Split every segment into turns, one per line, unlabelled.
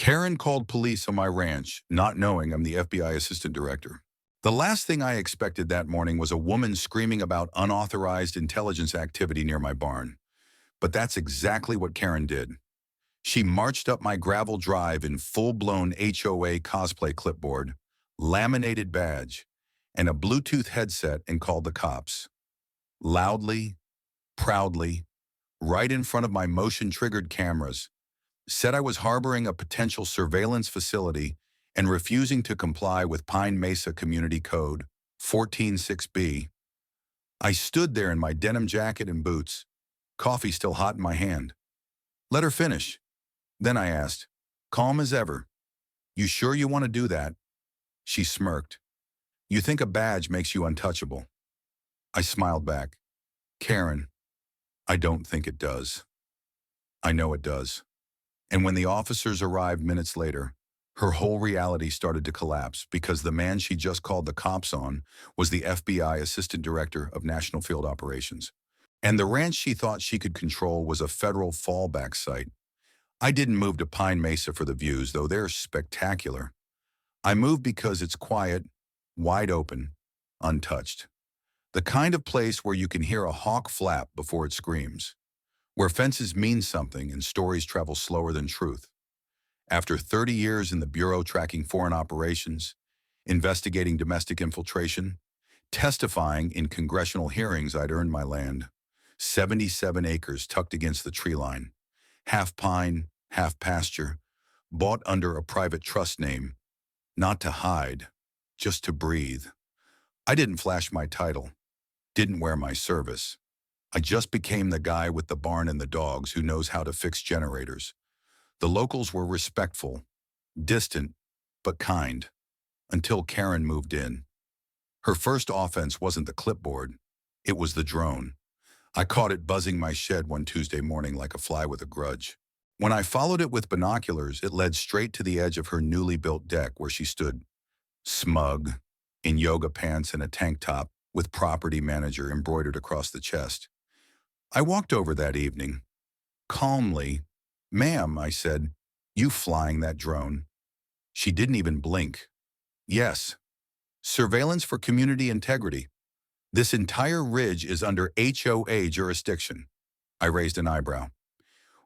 Karen called police on my ranch, not knowing I'm the FBI assistant director. The last thing I expected that morning was a woman screaming about unauthorized intelligence activity near my barn. But that's exactly what Karen did. She marched up my gravel drive in full-blown HOA cosplay clipboard, laminated badge, and a Bluetooth headset and called the cops. Loudly, proudly, right in front of my motion-triggered cameras, said I was harboring a potential surveillance facility and refusing to comply with Pine Mesa Community Code 146B. I stood there in my denim jacket and boots, coffee still hot in my hand. Let her finish. Then I asked, calm as ever, "You sure you want to do that?" She smirked. "You think a badge makes you untouchable?" I smiled back. "Karen, I don't think it does. I know it does." And when the officers arrived minutes later, her whole reality started to collapse because the man she just called the cops on was the FBI Assistant Director of National Field Operations. And the ranch she thought she could control was a federal fallback site. I didn't move to Pine Mesa for the views, though they're spectacular. I moved because it's quiet, wide open, untouched. The kind of place where you can hear a hawk flap before it screams, where fences mean something and stories travel slower than truth. After 30 years in the Bureau tracking foreign operations, investigating domestic infiltration, testifying in congressional hearings, I'd earned my land. 77 acres tucked against the tree line, half pine, half pasture, bought under a private trust name, not to hide, just to breathe. I didn't flash my title, didn't wear my service. I just became the guy with the barn and the dogs who knows how to fix generators. The locals were respectful, distant, but kind, until Karen moved in. Her first offense wasn't the clipboard, it was the drone. I caught it buzzing my shed one Tuesday morning like a fly with a grudge. When I followed it with binoculars, it led straight to the edge of her newly built deck where she stood, smug, in yoga pants and a tank top with property manager embroidered across the chest. I walked over that evening. Calmly, "Ma'am," I said, "you flying that drone?" She didn't even blink. "Yes. Surveillance for community integrity. This entire ridge is under HOA jurisdiction." I raised an eyebrow.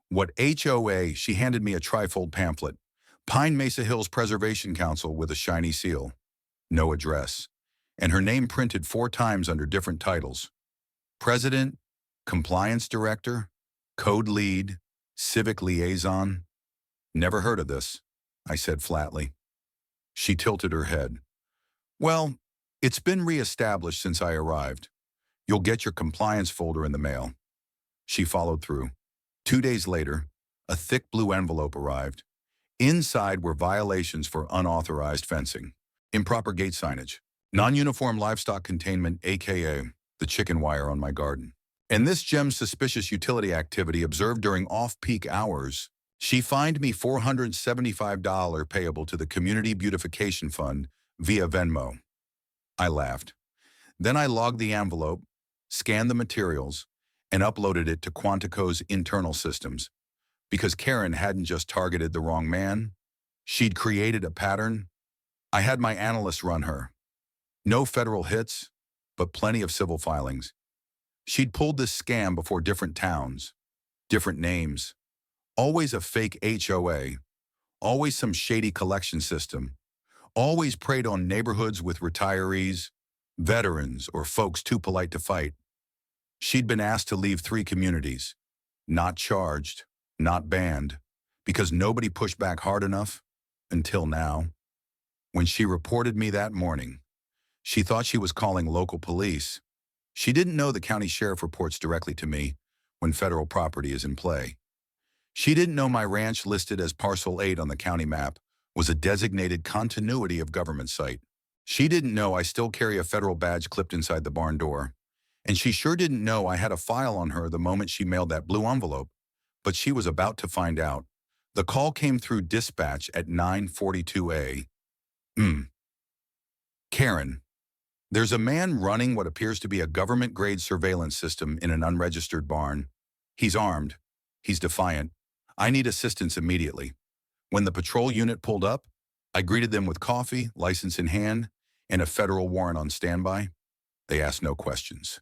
"What HOA?" She handed me a trifold pamphlet. Pine Mesa Hills Preservation Council with a shiny seal. No address. And her name printed 4 times under different titles. President, Compliance Director, Code Lead, Civic Liaison. "Never heard of this," I said flatly. She tilted her head. "Well, it's been reestablished since I arrived. You'll get your compliance folder in the mail." She followed through. 2 days later, a thick blue envelope arrived. Inside were violations for unauthorized fencing, improper gate signage, non-uniform livestock containment, aka the chicken wire on my garden, and this gem's suspicious utility activity observed during off-peak hours. She fined me $475 payable to the Community Beautification Fund via Venmo. I laughed. Then I logged the envelope, scanned the materials, and uploaded it to Quantico's internal systems. Because Karen hadn't just targeted the wrong man, she'd created a pattern. I had my analysts run her. No federal hits, but plenty of civil filings. She'd pulled this scam before different towns, different names, always a fake HOA, always some shady collection system, always preyed on neighborhoods with retirees, veterans, or folks too polite to fight. She'd been asked to leave 3 communities, not charged, not banned, because nobody pushed back hard enough, until now. When she reported me that morning, she thought she was calling local police. She didn't know the county sheriff reports directly to me when federal property is in play. She didn't know my ranch, listed as Parcel 8 on the county map, was a designated continuity of government site. She didn't know I still carry a federal badge clipped inside the barn door. And she sure didn't know I had a file on her the moment she mailed that blue envelope. But she was about to find out. The call came through dispatch at 9:42 a.m. "Karen, there's a man running what appears to be a government-grade surveillance system in an unregistered barn. He's armed. He's defiant. I need assistance immediately. When the patrol unit pulled up, I greeted them with coffee, license in hand, and a federal warrant on standby. They asked no questions.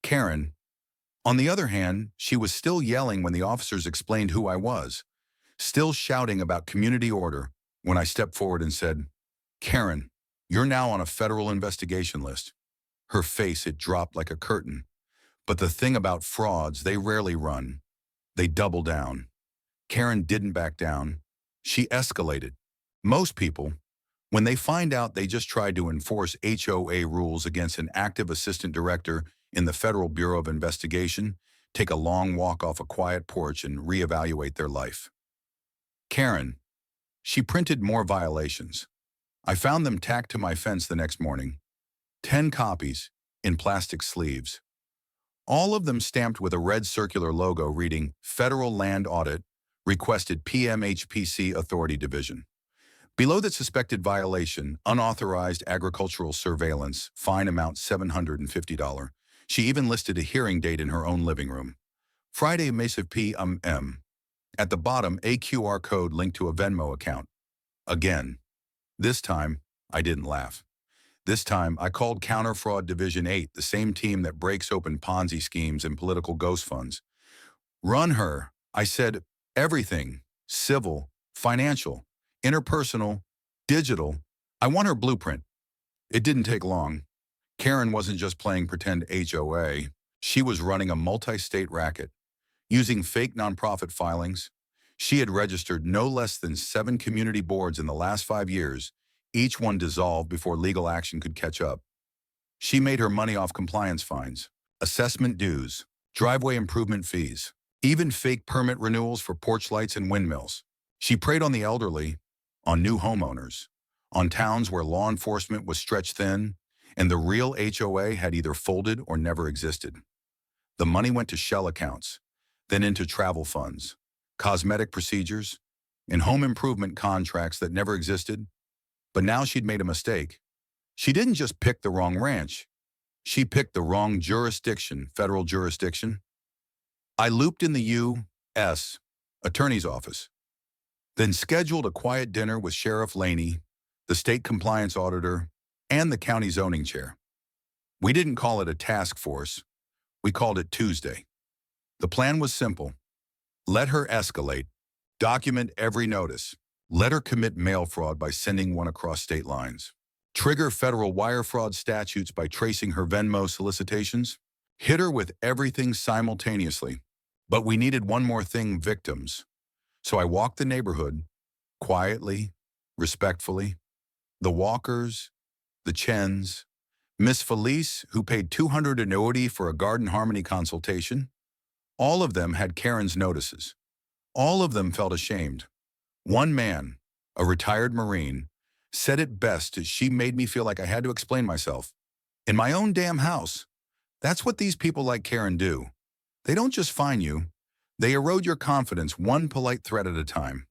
Karen, on the other hand, she was still yelling when the officers explained who I was, still shouting about community order when I stepped forward and said, "Karen, you're now on a federal investigation list." Her face had dropped like a curtain. But the thing about frauds, they rarely run. They double down. Karen didn't back down. She escalated. Most people, when they find out they just tried to enforce HOA rules against an active assistant director in the Federal Bureau of Investigation, take a long walk off a quiet porch and reevaluate their life. Karen, she printed more violations. I found them tacked to my fence the next morning. 10 copies in plastic sleeves. All of them stamped with a red circular logo reading Federal Land Audit, requested PMHPC Authority Division. Below the suspected violation, unauthorized agricultural surveillance, fine amount $750. She even listed a hearing date in her own living room. Friday, Mesa PM. At the bottom, a QR code linked to a Venmo account. Again. This time, I didn't laugh. This time, I called Counter Fraud Division 8, the same team that breaks open Ponzi schemes and political ghost funds. Run her, I said, everything, civil, financial, interpersonal, digital. I want her blueprint. It didn't take long. Karen wasn't just playing pretend HOA. She was running a multi-state racket. Using fake nonprofit filings, she had registered no less than 7 community boards in the last 5 years, each one dissolved before legal action could catch up. She made her money off compliance fines, assessment dues, driveway improvement fees, even fake permit renewals for porch lights and windmills. She preyed on the elderly, on new homeowners, on towns where law enforcement was stretched thin, and the real HOA had either folded or never existed. The money went to shell accounts, then into travel funds, cosmetic procedures, and home improvement contracts that never existed. But now she'd made a mistake. She didn't just pick the wrong ranch. She picked the wrong jurisdiction, federal jurisdiction. I looped in the U.S. Attorney's Office, then scheduled a quiet dinner with Sheriff Laney, the state compliance auditor, and the county zoning chair. We didn't call it a task force. We called it Tuesday. The plan was simple. Let her escalate, document every notice, let her commit mail fraud by sending one across state lines, trigger federal wire fraud statutes by tracing her Venmo solicitations, hit her with everything simultaneously. But we needed one more thing, victims. So I walked the neighborhood, quietly, respectfully. The Walkers, the Chens, Miss Felice, who paid $200 annuity for a garden harmony consultation. All of them had Karen's notices. All of them felt ashamed. One man, a retired Marine, said it best as she made me feel like I had to explain myself. In my own damn house. That's what these people like Karen do. They don't just fine you. They erode your confidence one polite threat at a time.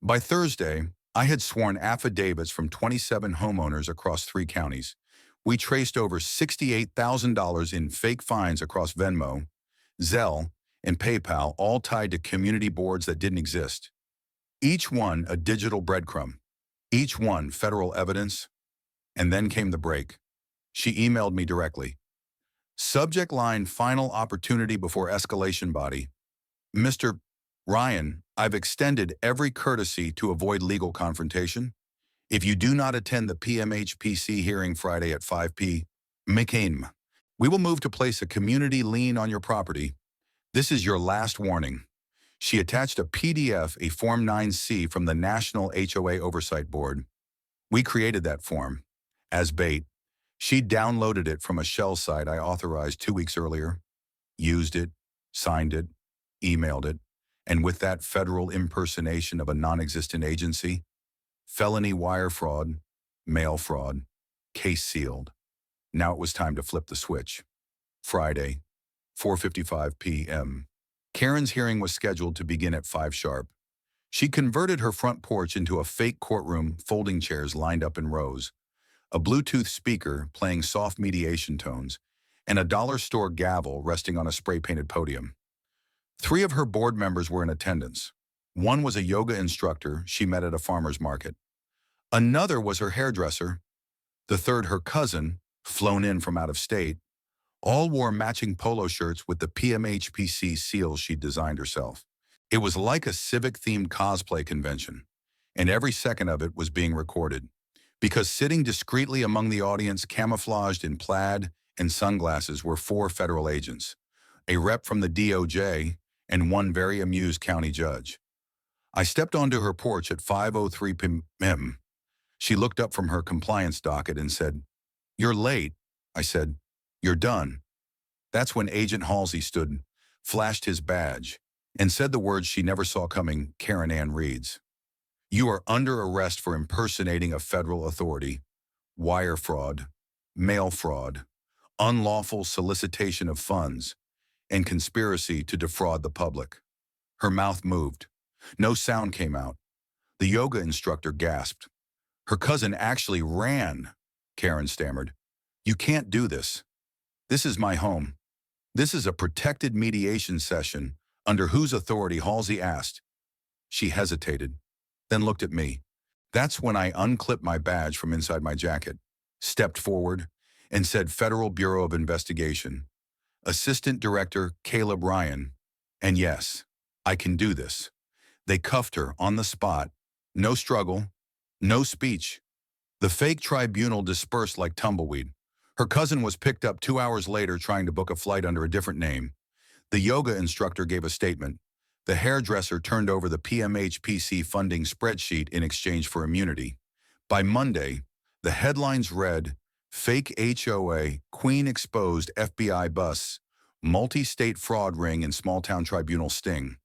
By Thursday, I had sworn affidavits from 27 homeowners across 3 counties. We traced over $68,000 in fake fines across Venmo, Zelle, and PayPal, all tied to community boards that didn't exist. Each one a digital breadcrumb. Each one federal evidence. And then came the break. She emailed me directly. Subject line, final opportunity before escalation body. Mr. Ryan, I've extended every courtesy to avoid legal confrontation. If you do not attend the PMHPC hearing Friday at 5 p.m., we will move to place a community lien on your property. This is your last warning. She attached a PDF, a Form 9C from the National HOA Oversight Board. We created that form. As bait, she downloaded it from a shell site I authorized 2 weeks earlier, used it, signed it, emailed it, and with that federal impersonation of a non-existent agency, felony wire fraud, mail fraud, case sealed. Now it was time to flip the switch. Friday, 4:55 p.m. Karen's hearing was scheduled to begin at 5 sharp. She converted her front porch into a fake courtroom, folding chairs lined up in rows, a Bluetooth speaker playing soft mediation tones, and a dollar store gavel resting on a spray-painted podium. 3 of her board members were in attendance. One was a yoga instructor she met at a farmer's market. Another was her hairdresser. The third, her cousin, flown in from out of state. All wore matching polo shirts with the PMHPC seals she'd designed herself. It was like a civic-themed cosplay convention, and every second of it was being recorded. Because sitting discreetly among the audience, camouflaged in plaid and sunglasses, were 4 federal agents, a rep from the DOJ, and one very amused county judge. I stepped onto her porch at 5:03 p.m. She looked up from her compliance docket and said, "You're late." I said, "You're done." That's when Agent Halsey stood, flashed his badge, and said the words she never saw coming, Karen Ann Reeds. "You are under arrest for impersonating a federal authority, wire fraud, mail fraud, unlawful solicitation of funds, and conspiracy to defraud the public." Her mouth moved. No sound came out. The yoga instructor gasped. "Her cousin actually ran," Karen stammered. "You can't do this. This is my home. This is a protected mediation session. Under whose authority?" Halsey asked. She hesitated, then looked at me. That's when I unclipped my badge from inside my jacket, stepped forward, and said, "Federal Bureau of Investigation, Assistant Director Caleb Ryan." And yes, I can do this. They cuffed her on the spot. No struggle, no speech. The fake tribunal dispersed like tumbleweed. Her cousin was picked up 2 hours later trying to book a flight under a different name. The yoga instructor gave a statement. The hairdresser turned over the PMHPC funding spreadsheet in exchange for immunity. By Monday, the headlines read, "Fake HOA, Queen exposed FBI bus, multi-state fraud ring in small-town tribunal sting."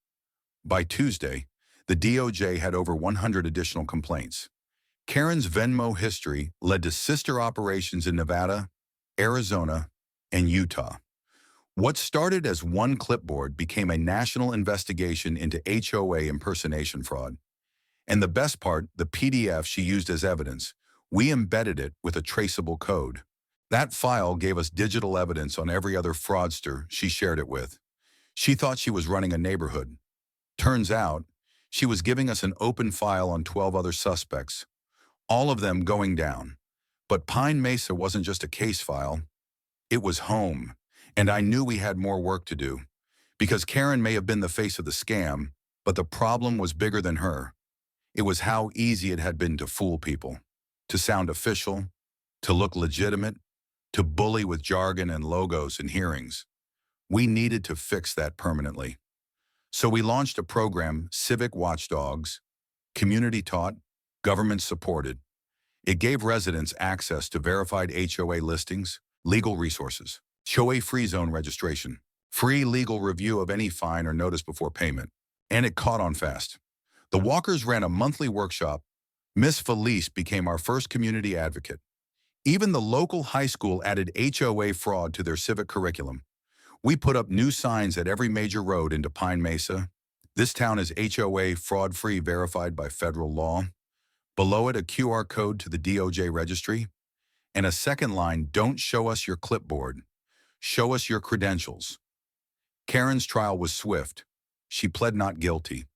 By Tuesday, the DOJ had over 100 additional complaints. Karen's Venmo history led to sister operations in Nevada, Arizona, and Utah. What started as one clipboard became a national investigation into HOA impersonation fraud. And the best part, the PDF she used as evidence, we embedded it with a traceable code. That file gave us digital evidence on every other fraudster she shared it with. She thought she was running a neighborhood. Turns out, she was giving us an open file on 12 other suspects, all of them going down. But Pine Mesa wasn't just a case file. It was home. And I knew we had more work to do. Because Karen may have been the face of the scam, but the problem was bigger than her. It was how easy it had been to fool people, to sound official, to look legitimate, to bully with jargon and logos and hearings. We needed to fix that permanently. So we launched a program, Civic Watchdogs, community taught, government supported. It gave residents access to verified HOA listings, legal resources, HOA free zone registration, free legal review of any fine or notice before payment. And it caught on fast. The Walkers ran a monthly workshop. Miss Felice became our first community advocate. Even the local high school added HOA fraud to their civic curriculum. We put up new signs at every major road into Pine Mesa. This town is HOA fraud-free, verified by federal law. Below it, a QR code to the DOJ registry. And a second line, "Don't show us your clipboard. Show us your credentials." Karen's trial was swift. She pled not guilty.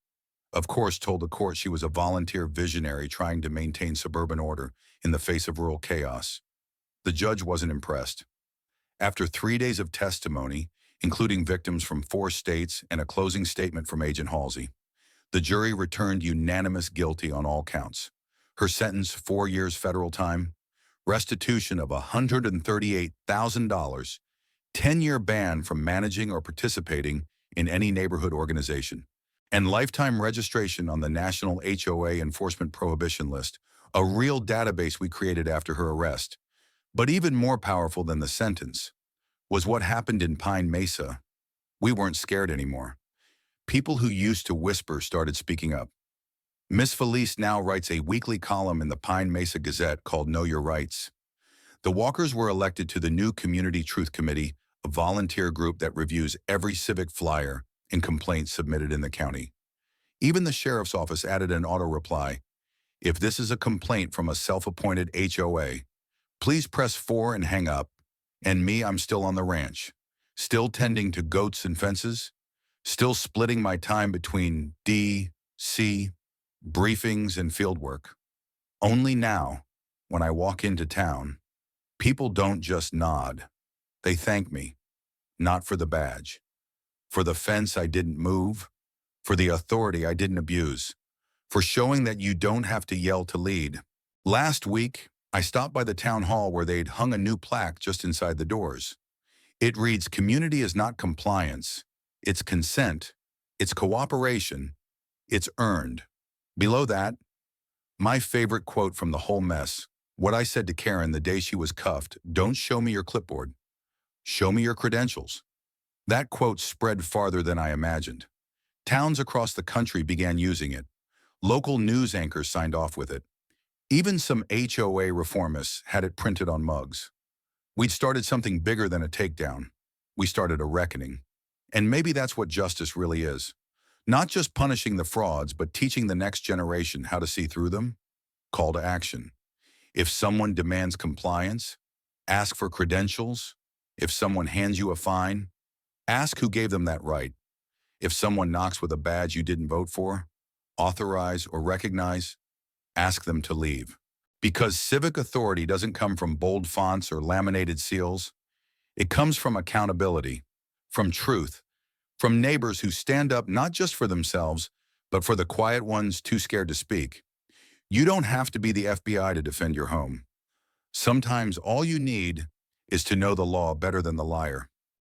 Of course, told the court she was a volunteer visionary trying to maintain suburban order in the face of rural chaos. The judge wasn't impressed. After 3 days of testimony, including victims from 4 states and a closing statement from Agent Halsey, the jury returned unanimous guilty on all counts. Her sentence, 4 years federal time, restitution of $138,000, 10-year ban from managing or participating in any neighborhood organization, and lifetime registration on the National HOA Enforcement Prohibition List, a real database we created after her arrest. But even more powerful than the sentence was what happened in Pine Mesa. We weren't scared anymore. People who used to whisper started speaking up. Miss Felice now writes a weekly column in the Pine Mesa Gazette called Know Your Rights. The Walkers were elected to the new Community Truth Committee, a volunteer group that reviews every civic flyer and complaint submitted in the county. Even the sheriff's office added an auto reply. "If this is a complaint from a self-appointed HOA, please press 4 and hang up. And me, I'm still on the ranch, still tending to goats and fences, still splitting my time between D, C. Briefings and fieldwork. Only now, when I walk into town, people don't just nod. They thank me, not for the badge, for the fence I didn't move, for the authority I didn't abuse, for showing that you don't have to yell to lead. Last week, I stopped by the town hall where they'd hung a new plaque just inside the doors. It reads, "Community is not compliance. It's consent. It's cooperation. It's earned." Below that, my favorite quote from the whole mess, what I said to Karen the day she was cuffed: "Don't show me your clipboard. Show me your credentials." That quote spread farther than I imagined. Towns across the country began using it. Local news anchors signed off with it. Even some HOA reformists had it printed on mugs. We'd started something bigger than a takedown. We started a reckoning. And maybe that's what justice really is. Not just punishing the frauds, but teaching the next generation how to see through them. Call to action. If someone demands compliance, ask for credentials. If someone hands you a fine, ask who gave them that right. If someone knocks with a badge you didn't vote for, authorize or recognize, ask them to leave. Because civic authority doesn't come from bold fonts or laminated seals. It comes from accountability, from truth, from neighbors who stand up not just for themselves, but for the quiet ones too scared to speak. You don't have to be the FBI to defend your home. Sometimes all you need is to know the law better than the liar.